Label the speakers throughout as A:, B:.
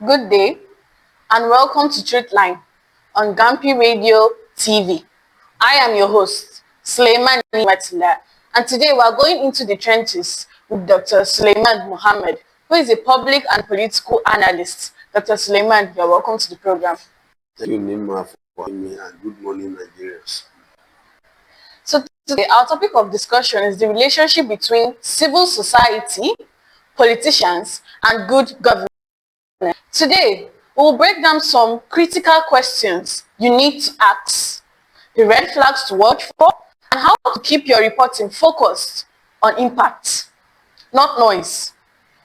A: Good day and welcome to Truthline on Gampi Radio TV. I am your host, Suleiman Matila, and today we are going into the trenches with Dr. Suleiman Mohammed, who is a public and political analyst. Dr. Suleiman, you are welcome to the program.
B: Thank you, Nima, for having me, and good morning, Nigerians.
A: So today, our topic of discussion is the relationship between civil society, politicians, and good government. Today, we will break down some critical questions you need to ask, the red flags to watch for, and how to keep your reporting focused on impact, not noise.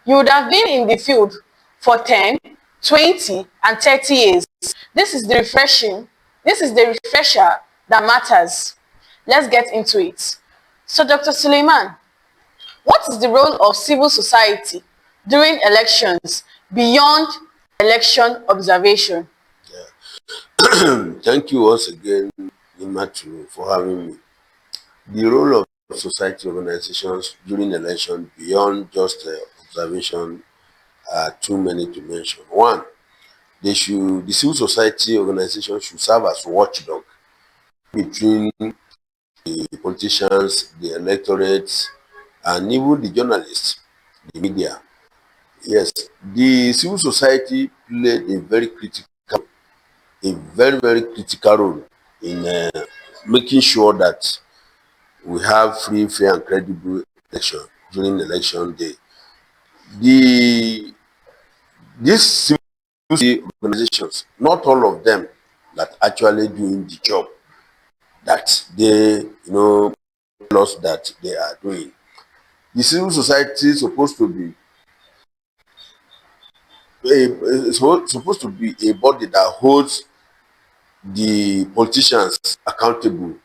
A: You would have been in the field for 10, 20, and 30 years. This is the refresher that matters. Let's get into it. So, Dr. Suleiman, what is the role of civil society during elections beyond election observation?
B: Thank you once again, Nima, for having me. The role of society organizations during election beyond just observation are too many to mention. One, the civil society organization should serve as watchdog between the politicians, the electorate, and even the journalists, the media. Yes, the civil society played a very critical role in making sure that we have free, fair, and credible election during election day. The these civil society organizations, not all of them that actually doing the job that they tell us that they are doing. The civil society is supposed to be supposed to be a body that holds the politicians accountable,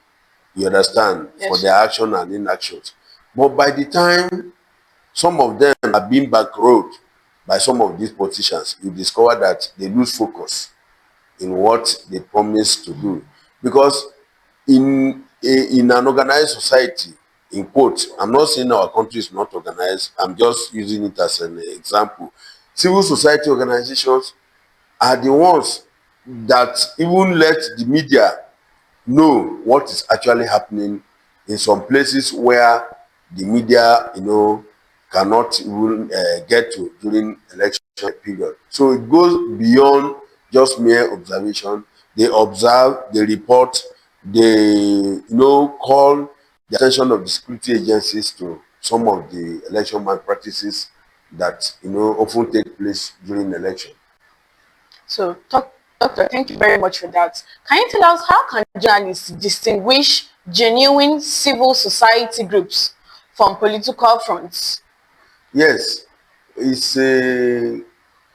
B: you understand, for
A: Yes.
B: their action and inactions. But by the time some of them are being backroad by some of these politicians, you discover that they lose focus in what they promise to do. Because in an organized society, in quote, I'm not saying our country is not organized, I'm just using it as an example. Civil society organizations are the ones that even let the media know what is actually happening in some places where the media, cannot even get to during election period. So it goes beyond just mere observation. They observe, they report, they, call the attention of the security agencies to some of the election malpractices that, often take place during election.
A: So, Doctor, thank you very much for that. Can you tell us how can journalists distinguish genuine civil society groups from political fronts?
B: Yes, it's a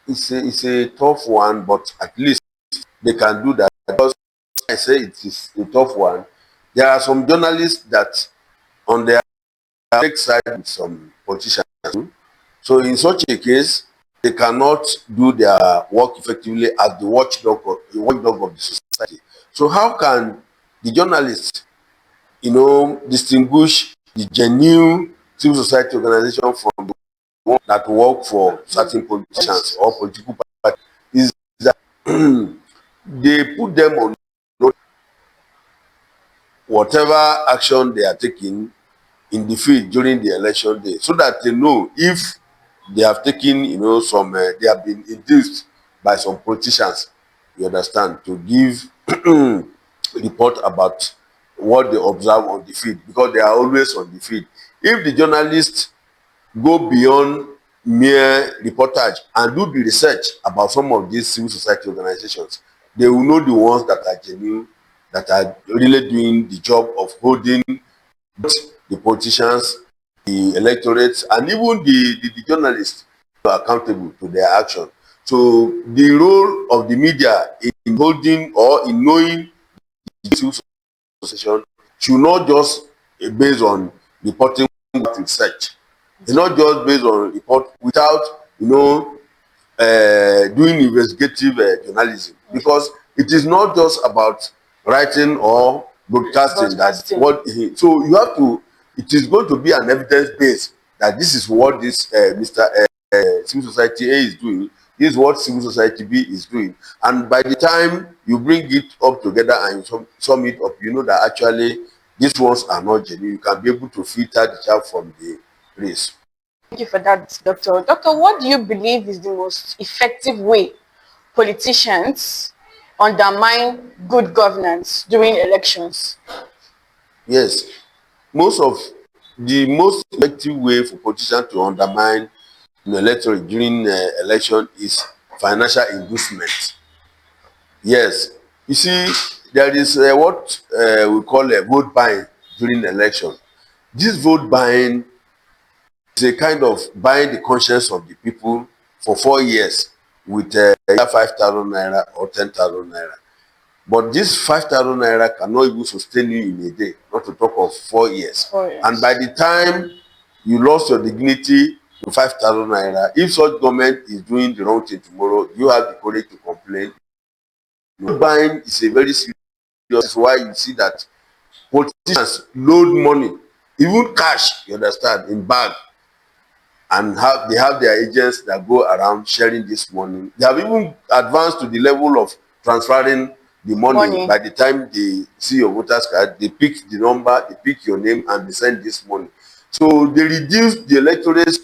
B: it's a tough one, but at least they can do that. Because I say it is a tough one. There are some journalists that on their take side with some politicians. So in such a case, they cannot do their work effectively as the watchdog of the society. So how can the journalists, distinguish the genuine civil society organization from the one that work for certain politicians or political parties? Is that they put them on whatever action they are taking in the field during the election day, so that they know if they have taken, they have been induced by some politicians, you understand, to give report about what they observe on the field, because they are always on the field. If the journalists go beyond mere reportage and do the research about some of these civil society organizations, they will know the ones that are genuine, that are really doing the job of holding the politicians, the electorates, and even the journalists are accountable to their action. So the role of the media in holding or in knowing the civil association should not just based on reporting what research. It's not just based on report without doing investigative journalism, because it is not just about writing or broadcasting that what so you have to, it is going to be an evidence base that this is what this Mr. Civil Society A is doing, This is what civil society B is doing. And by the time you bring it up together and sum it up, you know that actually these ones are not genuine. You can be able to filter the chaff from the race.
A: Thank you for that, Doctor. Doctor, what do you believe is the most effective way politicians undermine good governance during elections?
B: Yes, the most effective way for politicians to undermine electorate during election is financial inducement. Yes, you see, there is what we call a vote buying during election. This vote buying is a kind of buying the conscience of the people for 4 years with 5,000 naira or 10,000 naira. But this 5,000 naira cannot even sustain you in a day, not to talk of 4 years.
A: 4 years.
B: And by the time you lost your dignity to 5,000 naira, if such government is doing the wrong thing tomorrow, you have the courage to complain. Buying is a very serious. That's why you see that politicians load money, even cash, you understand, in bag, and they have their agents that go around sharing this money. They have even advanced to the level of transferring the money. By the time they see your voters card, they pick the number, they pick your name, and they send this money. So they reduce the electorate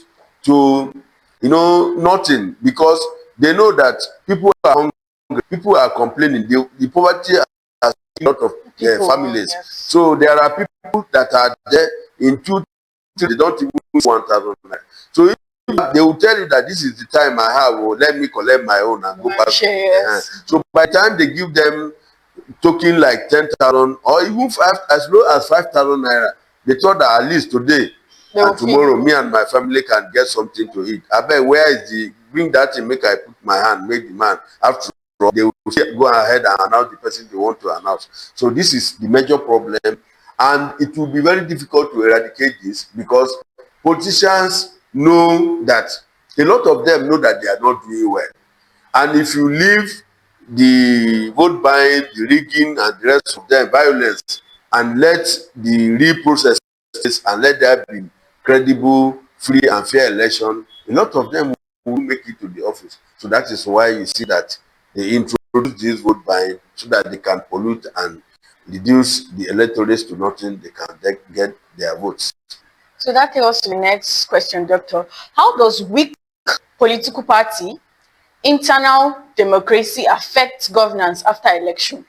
B: to, nothing, because they know that people are hungry, people are complaining. The poverty has a lot of families.
A: Yes.
B: So there are people that are there in 2, 3, they don't even 1,000 naira. So if they will tell you that this is the time I have, or let me collect my own and go back.
A: Yes.
B: So by the time they give them token like 10,000 or even as low as 5,000 naira, they thought that at least today and tomorrow me and my family can get something to eat. I bet where is bring that in, make I put my hand, make the man. After all, they will go ahead and announce the person they want to announce. So this is the major problem, and it will be very difficult to eradicate this, because politicians know that, a lot of them know that they are not doing well. And if you leave the vote buying, the rigging, and the rest of them violence, and let the real process and let there be credible, free, and fair election, a lot of them will make it to the office. So that is why you see that they introduce this vote buying, so that they can pollute and reduce the electorate to nothing. They can get their votes.
A: So that takes us to the next question, Doctor. How does weak political party internal democracy affect governance after election?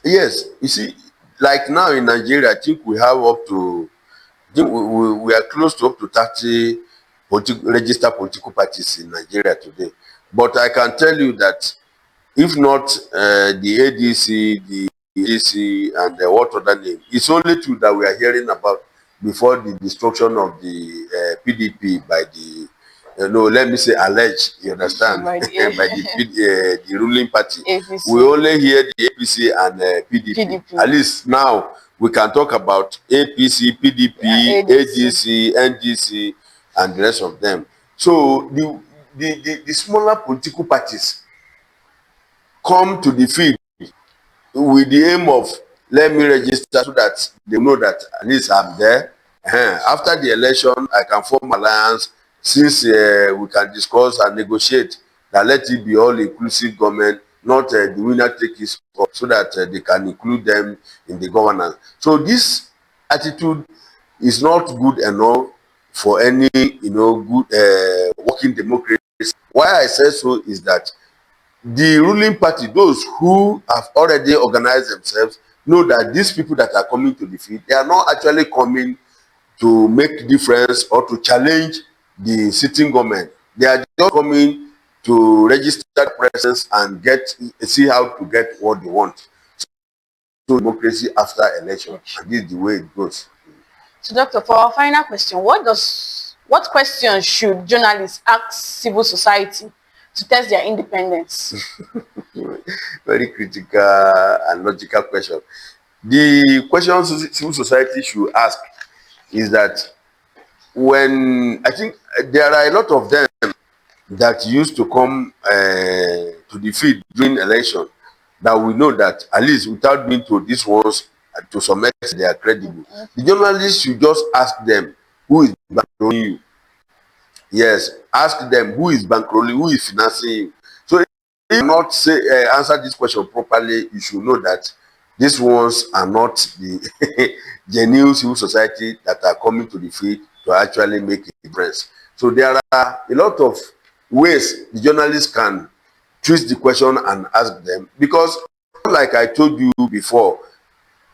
B: Yes, you see, like now in Nigeria, I think we have we are close to up to 30 registered political parties in Nigeria today. But I can tell you that if not the ADC, the ADC, and what other name, it's only two that we are hearing about before the destruction of the PDP by the, let me say alleged, you understand, by the ruling party.
A: APC.
B: We only hear the APC and PDP. At least now we can talk about APC, PDP, ADC, NDC, and the rest of them. So the smaller political parties come to the field with the aim of, let me register, so that they know that at least I'm there. After the election, I can form alliance, since we can discuss and negotiate that let it be all inclusive government, not the winner take his spot, so that they can include them in the governance. So this attitude is not good enough for any good working democracy. Why I say so is that the ruling party, those who have already organized themselves, know that these people that are coming to the field, they are not actually coming to make difference or to challenge the sitting government. They are just coming to register presence and see how to get what they want. So democracy after election, and this is the way it goes.
A: So, Doctor, for our final question, what questions should journalists ask civil society to test their independence?
B: Very critical and logical question. The questions civil society should ask is that, when I think there are a lot of them that used to come to the field during election, that we know that at least without being told, these ones to some extent they are credible. The journalists should just ask them, who is backgrounding you? Yes, ask them who is bankrolling, who is financing you. So if you not say answer this question properly, you should know that these ones are not the genuine civil society that are coming to the field to actually make a difference. So there are a lot of ways the journalists can twist the question and ask them, because like I told you before,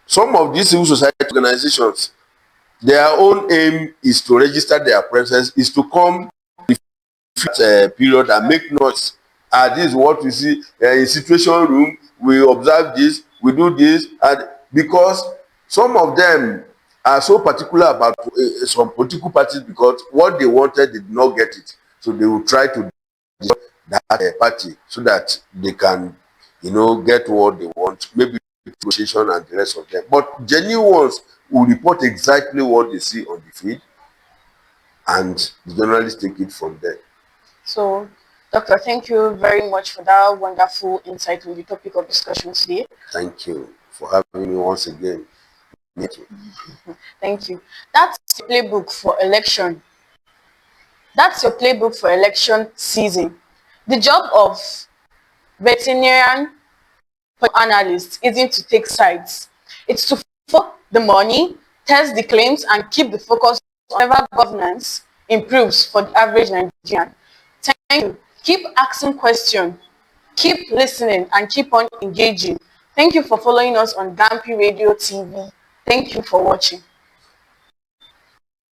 B: some of these civil society organizations, their own aim is to register their presence, is to come period and make noise. This is what we see in situation room, we observe this, we do this, and because some of them are so particular about some political parties, because what they wanted they did not get it, so they will try to destroy that party so that they can, get what they want, maybe negotiation and the rest of them. But genuine ones will report exactly what they see on the field, and the journalists take it from there.
A: So, Doctor, thank you very much for that wonderful insight on the topic of discussion today.
B: Thank you for having me once again. Thank you.
A: Thank you. That's your playbook for election. That's your playbook for election season. The job of veterinarian analyst isn't to take sides. It's to follow the money, test the claims, and keep the focus on whatever governance improves for the average Nigerian. Thank you. Keep asking questions, keep listening, and keep on engaging. Thank you for following us on Gampi Radio TV. Thank you for watching.